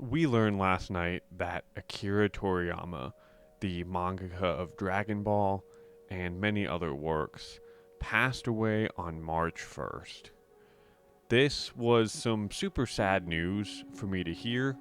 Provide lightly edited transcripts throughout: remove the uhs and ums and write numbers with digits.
We learned last night that Akira Toriyama, the mangaka of Dragon Ball and many other works, passed away on March 1st. This was some super sad news for me to hear.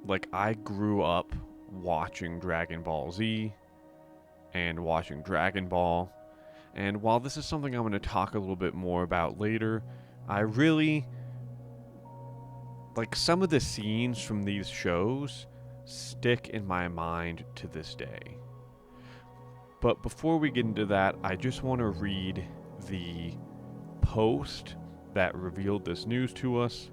Like, I grew up watching Dragon Ball Z and watching Dragon Ball, and while this is something I'm going to talk a little bit more about later, I really like some of the scenes from these shows stick in my mind to this day. But before we get into that, I just want to read the post that revealed this news to us,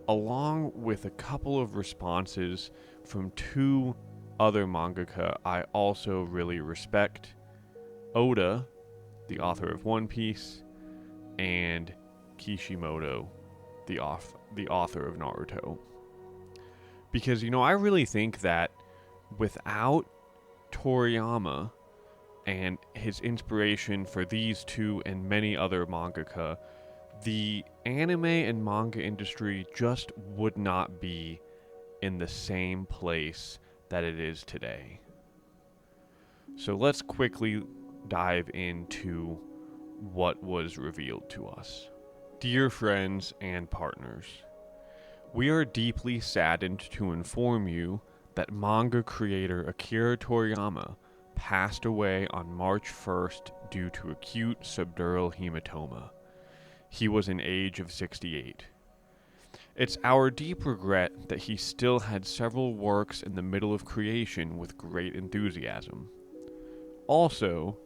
along with a couple of responses from two other mangaka I also really respect: Oda, the author of One Piece, and Kishimoto, the author of Naruto. Because, I really think that without Toriyama and his inspiration for these two and many other mangaka, the anime and manga industry just would not be in the same place that it is today. So let's quickly dive into what was revealed to us. Dear friends and partners, we are deeply saddened to inform you that manga creator Akira Toriyama passed away on March 1st due to acute subdural hematoma. He was an age of 68. It's our deep regret that he still had several works in the middle of creation with great enthusiasm. Also,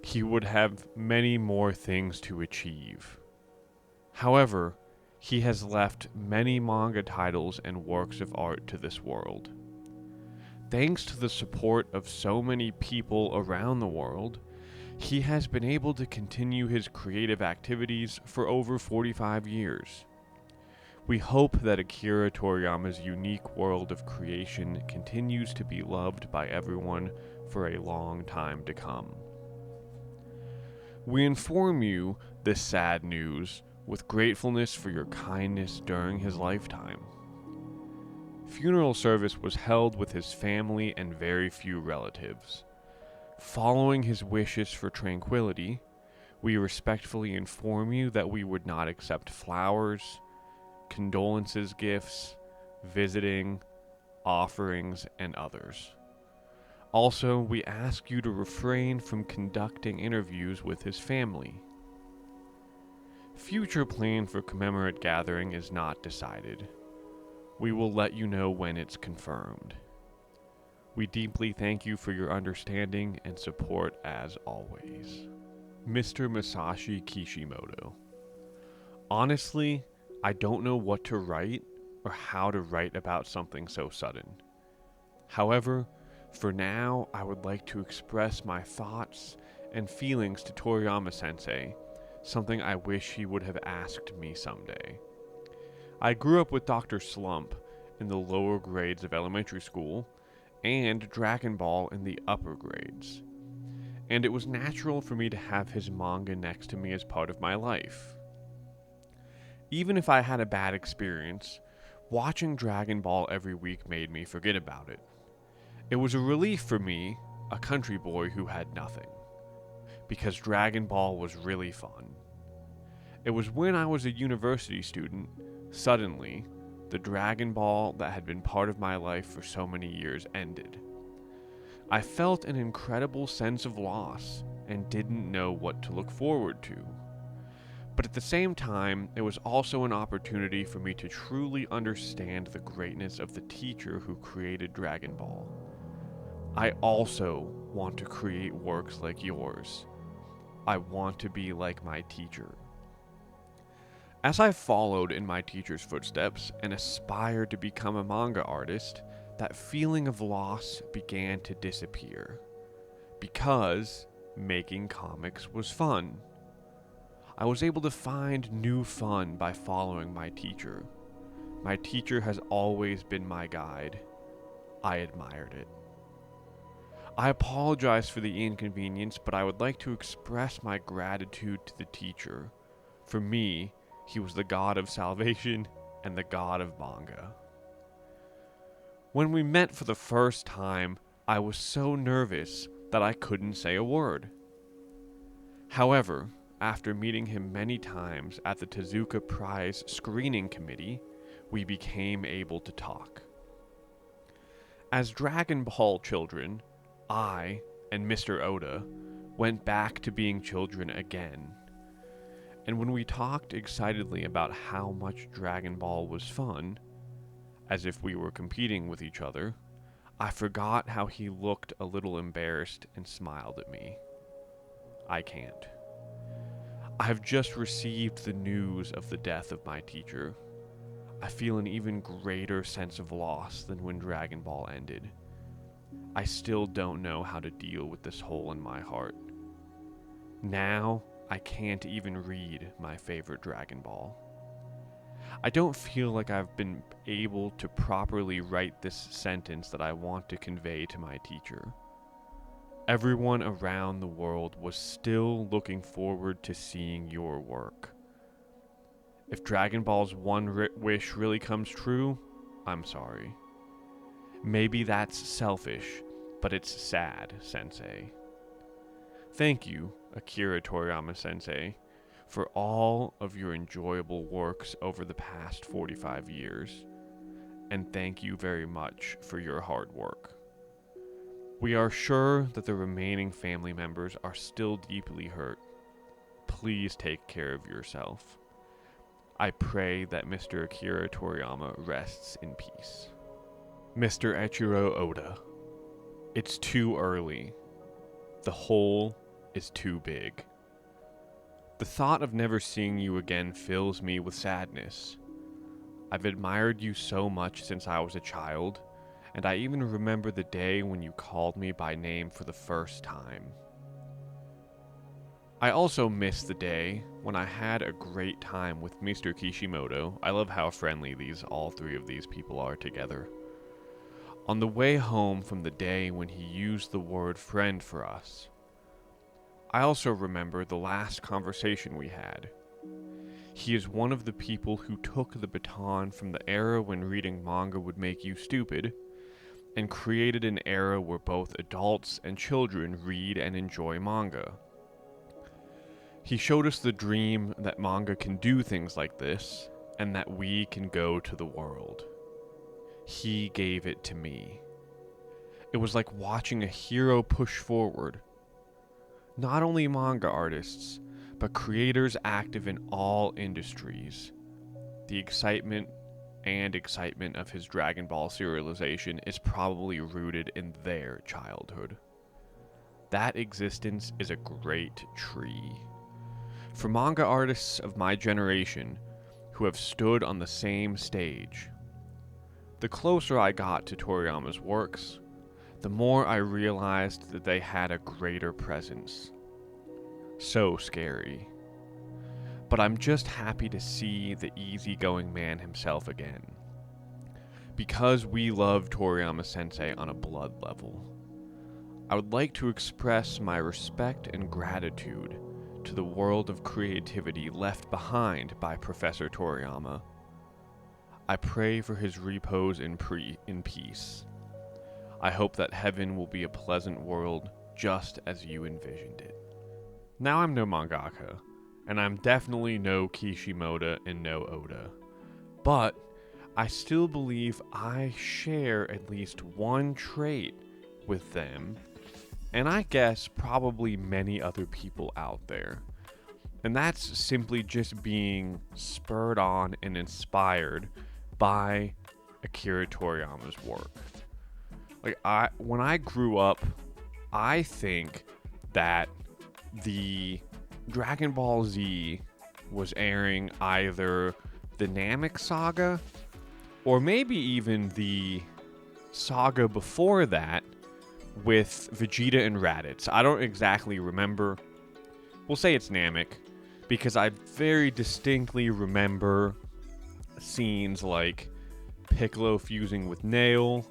he would have many more things to achieve. However, he has left many manga titles and works of art to this world. Thanks to the support of so many people around the world, he has been able to continue his creative activities for over 45 years. We hope that Akira Toriyama's unique world of creation continues to be loved by everyone for a long time to come. We inform you this sad news with gratefulness for your kindness during his lifetime. Funeral service was held with his family and very few relatives. Following his wishes for tranquility, we respectfully inform you that we would not accept flowers, condolences gifts, visiting, offerings, and others. Also, we ask you to refrain from conducting interviews with his family. Future plan for commemorate gathering is not decided. We will let you know when it's confirmed. We deeply thank you for your understanding and support as always. Mr. Masashi Kishimoto. Honestly, I don't know what to write or how to write about something so sudden. However, for now, I would like to express my thoughts and feelings to Toriyama-sensei, something I wish he would have asked me someday. I grew up with Dr. Slump in the lower grades of elementary school and Dragon Ball in the upper grades, and it was natural for me to have his manga next to me as part of my life. Even if I had a bad experience, watching Dragon Ball every week made me forget about it. It was a relief for me, a country boy who had nothing, because Dragon Ball was really fun. It was when I was a university student, suddenly, the Dragon Ball that had been part of my life for so many years ended. I felt an incredible sense of loss and didn't know what to look forward to. But at the same time, it was also an opportunity for me to truly understand the greatness of the teacher who created Dragon Ball. I also want to create works like yours. I want to be like my teacher. As I followed in my teacher's footsteps and aspired to become a manga artist, that feeling of loss began to disappear. Because making comics was fun. I was able to find new fun by following my teacher. My teacher has always been my guide. I admired it. I apologize for the inconvenience, but I would like to express my gratitude to the teacher. For me, he was the god of salvation and the god of manga. When we met for the first time, I was so nervous that I couldn't say a word. However, after meeting him many times at the Tezuka Prize screening committee, we became able to talk. As Dragon Ball children, I and Mr. Oda went back to being children again. And when we talked excitedly about how much Dragon Ball was fun, as if we were competing with each other, I forgot how he looked a little embarrassed and smiled at me. I can't. I have just received the news of the death of my teacher. I feel an even greater sense of loss than when Dragon Ball ended. I still don't know how to deal with this hole in my heart. Now, I can't even read my favorite Dragon Ball. I don't feel like I've been able to properly write this sentence that I want to convey to my teacher. Everyone around the world was still looking forward to seeing your work. If Dragon Ball's one wish really comes true, I'm sorry. Maybe that's selfish, but it's sad, Sensei. Thank you, Akira Toriyama Sensei, for all of your enjoyable works over the past 45 years, and thank you very much for your hard work. We are sure that the remaining family members are still deeply hurt. Please take care of yourself. I pray that Mr. Akira Toriyama rests in peace. Mr. Eiichiro Oda, it's too early. The hole is too big. The thought of never seeing you again fills me with sadness. I've admired you so much since I was a child, and I even remember the day when you called me by name for the first time. I also miss the day when I had a great time with Mr. Kishimoto. I love how friendly all three of these people are together. On the way home from the day when he used the word friend for us. I also remember the last conversation we had. He is one of the people who took the baton from the era when reading manga would make you stupid, and created an era where both adults and children read and enjoy manga. He showed us the dream that manga can do things like this, and that we can go to the world. He gave it to me. It was like watching a hero push forward. Not only manga artists, but creators active in all industries. The excitement of his Dragon Ball serialization is probably rooted in their childhood. That existence is a great tree. For manga artists of my generation who have stood on the same stage, the closer I got to Toriyama's works, the more I realized that they had a greater presence. So scary. But I'm just happy to see the easygoing man himself again. Because we love Toriyama Sensei on a blood level, I would like to express my respect and gratitude to the world of creativity left behind by Professor Toriyama. I pray for his repose in peace. I hope that heaven will be a pleasant world just as you envisioned it. Now I'm no mangaka, and I'm definitely no Kishimoto and no Oda, but I still believe I share at least one trait with them, and I guess probably many other people out there. And that's simply just being spurred on and inspired by Akira Toriyama's work. When I grew up, I think that the Dragon Ball Z was airing either the Namek saga or maybe even the saga before that with Vegeta and Raditz. I don't exactly remember. We'll say it's Namek because I very distinctly remember scenes like Piccolo fusing with Nail.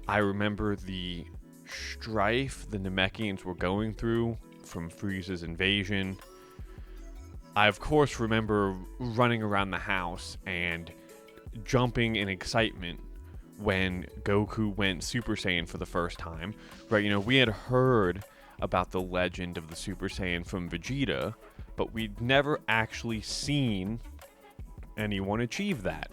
I remember the strife the Namekians were going through from Frieza's invasion. I, of course, remember running around the house and jumping in excitement when Goku went Super Saiyan for the first time, right? You know, we had heard about the legend of the Super Saiyan from Vegeta, but we'd never actually seen anyone achieve that.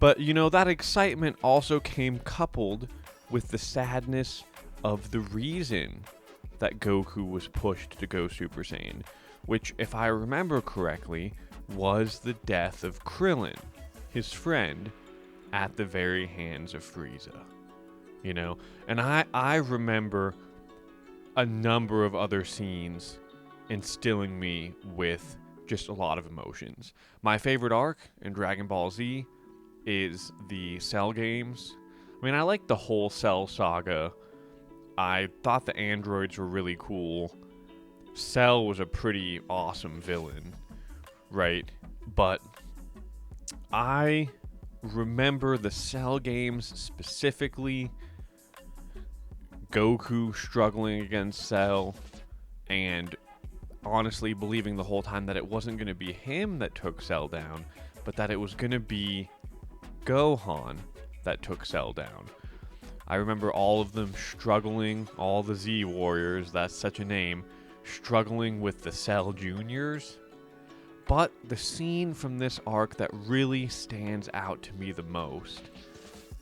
But, you know, that excitement also came coupled with the sadness of the reason that Goku was pushed to go Super Saiyan, which, if I remember correctly, was the death of Krillin, his friend, at the very hands of Frieza. You know, and I remember a number of other scenes instilling me with just a lot of emotions. My favorite arc in Dragon Ball Z is the Cell games. I mean, I like the whole Cell saga. I thought the androids were really cool. Cell was a pretty awesome villain, right? But I remember the Cell games specifically, Goku struggling against Cell, and honestly believing the whole time that it wasn't going to be him that took Cell down, but that it was going to be Gohan that took Cell down. I remember all of them struggling, all the Z Warriors, that's such a name, struggling with the Cell Juniors. But the scene from this arc that really stands out to me the most,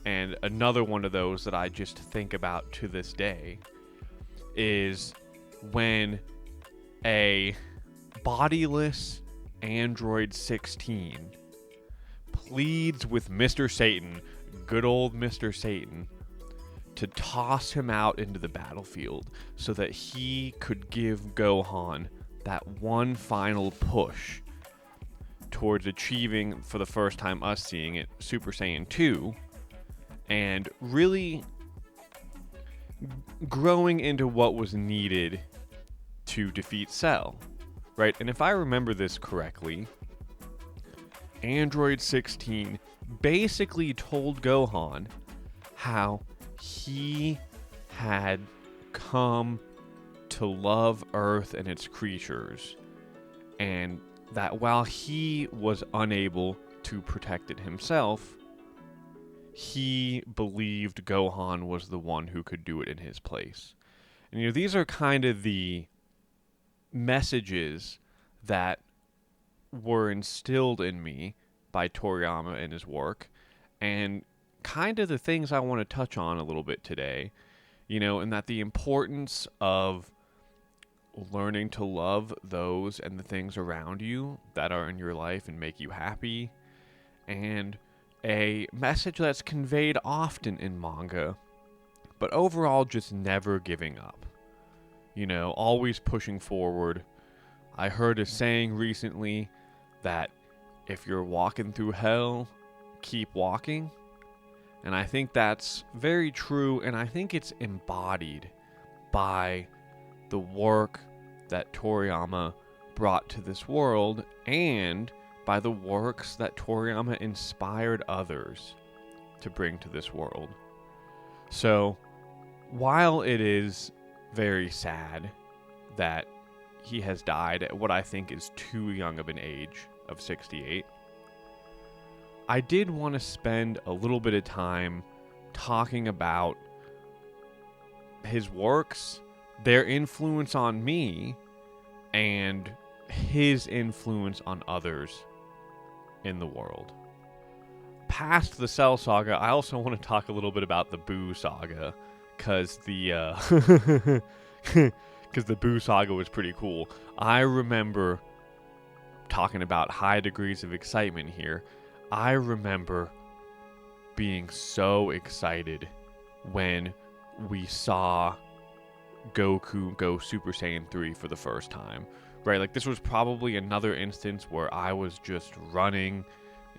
and another one of those that I just think about to this day, is when a bodiless Android 16 pleads with Mr. Satan, good old Mr. Satan, to toss him out into the battlefield so that he could give Gohan that one final push towards achieving, for the first time us seeing it, Super Saiyan 2, and really growing into what was needed to defeat Cell, right? And if I remember this correctly, Android 16 basically told Gohan how he had come to love Earth and its creatures, and that while he was unable to protect it himself, he believed Gohan was the one who could do it in his place. And, you know, these are kind of the messages that were instilled in me by Toriyama and his work, and kind of the things I want to touch on a little bit today, you know, and that the importance of learning to love those and the things around you that are in your life and make you happy, and a message that's conveyed often in manga, but overall just never giving up. You know, always pushing forward. I heard a saying recently that if you're walking through hell, keep walking. And I think that's very true, and I think it's embodied by the work that Toriyama brought to this world, and by the works that Toriyama inspired others to bring to this world. So, while it is very sad that he has died at what I think is too young of an age of 68, I did want to spend a little bit of time talking about his works, their influence on me, and his influence on others in the world. Past the Cell saga, I also want to talk a little bit about the Buu saga, because the Buu saga was pretty cool. I remember, talking about high degrees of excitement here, I remember being so excited when we saw Goku go Super Saiyan 3 for the first time, right? Like, this was probably another instance where I was just running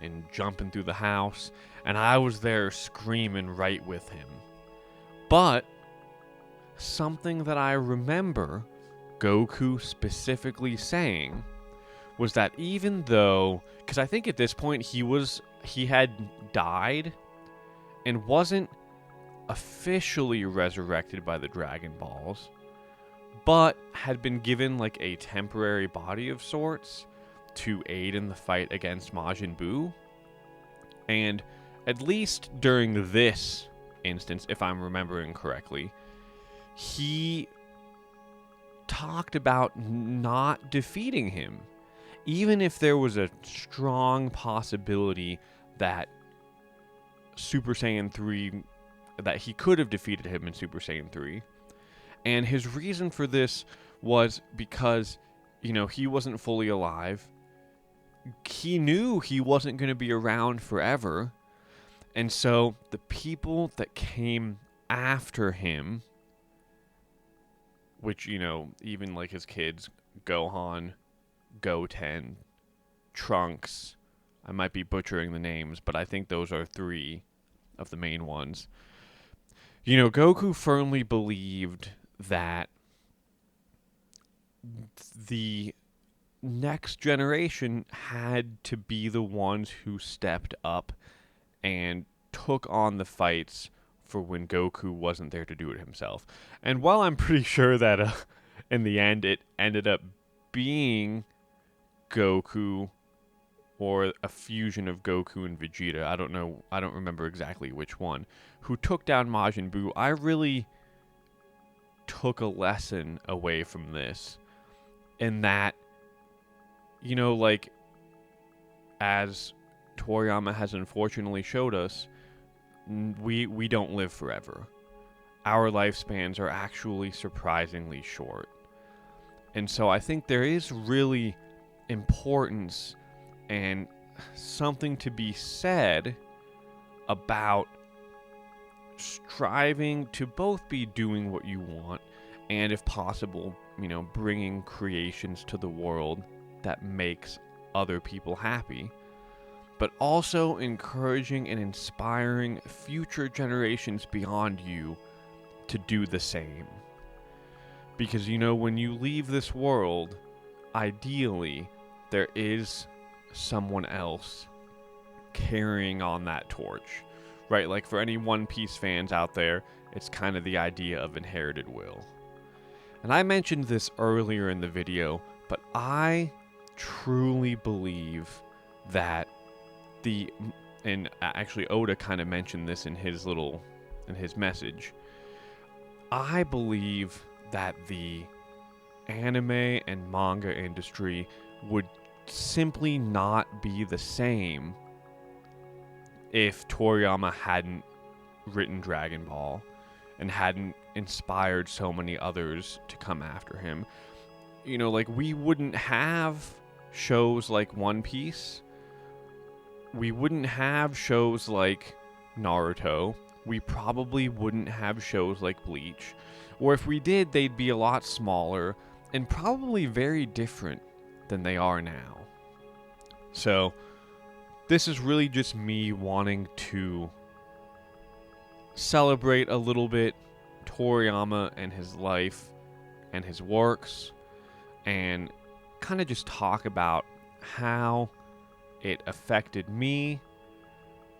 and jumping through the house, and I was there screaming right with him. But something that I remember Goku specifically saying was that even though, because I think at this point he had died and wasn't officially resurrected by the Dragon Balls, but had been given like a temporary body of sorts to aid in the fight against Majin Buu. And at least during this instance, if I'm remembering correctly, he talked about not defeating him. Even if there was a strong possibility that Super Saiyan 3, that he could have defeated him in Super Saiyan 3. And his reason for this was because, he wasn't fully alive. He knew he wasn't going to be around forever. And so the people that came after him, which, even like his kids, Gohan, Goten, Trunks, I might be butchering the names, but I think those are 3 of the main ones. Goku firmly believed that the next generation had to be the ones who stepped up and took on the fights for when Goku wasn't there to do it himself. And while I'm pretty sure that in the end it ended up being Goku or a fusion of Goku and Vegeta, I don't remember exactly which one, who took down Majin Buu, I really took a lesson away from this. In that, as Toriyama has unfortunately showed us, we don't live forever. Our lifespans are actually surprisingly short. And so I think there is really importance and something to be said about striving to both be doing what you want and, if possible, bringing creations to the world that makes other people happy, but also encouraging and inspiring future generations beyond you to do the same. Because, when you leave this world, ideally, there is someone else carrying on that torch, right? Like for any One Piece fans out there, it's kind of the idea of inherited will. And I mentioned this earlier in the video, but I truly believe that and actually Oda kind of mentioned this in his message. I believe that the anime and manga industry would simply not be the same if Toriyama hadn't written Dragon Ball and hadn't inspired so many others to come after him. We wouldn't have shows like One Piece. We wouldn't have shows like Naruto. We probably wouldn't have shows like Bleach. Or if we did, they'd be a lot smaller and probably very different than they are now. So, this is really just me wanting to celebrate a little bit Toriyama and his life and his works, and kind of just talk about how it affected me.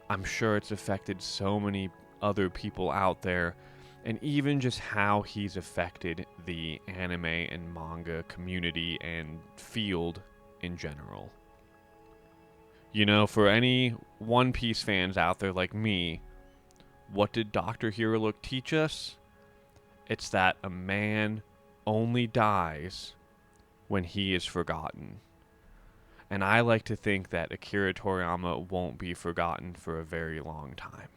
I'm sure it's affected so many other people out there, and even just how he's affected the anime and manga community and field in general. For any One Piece fans out there like me, what did Dr. Hirolook teach us? It's that a man only dies when he is forgotten. And I like to think that Akira Toriyama won't be forgotten for a very long time.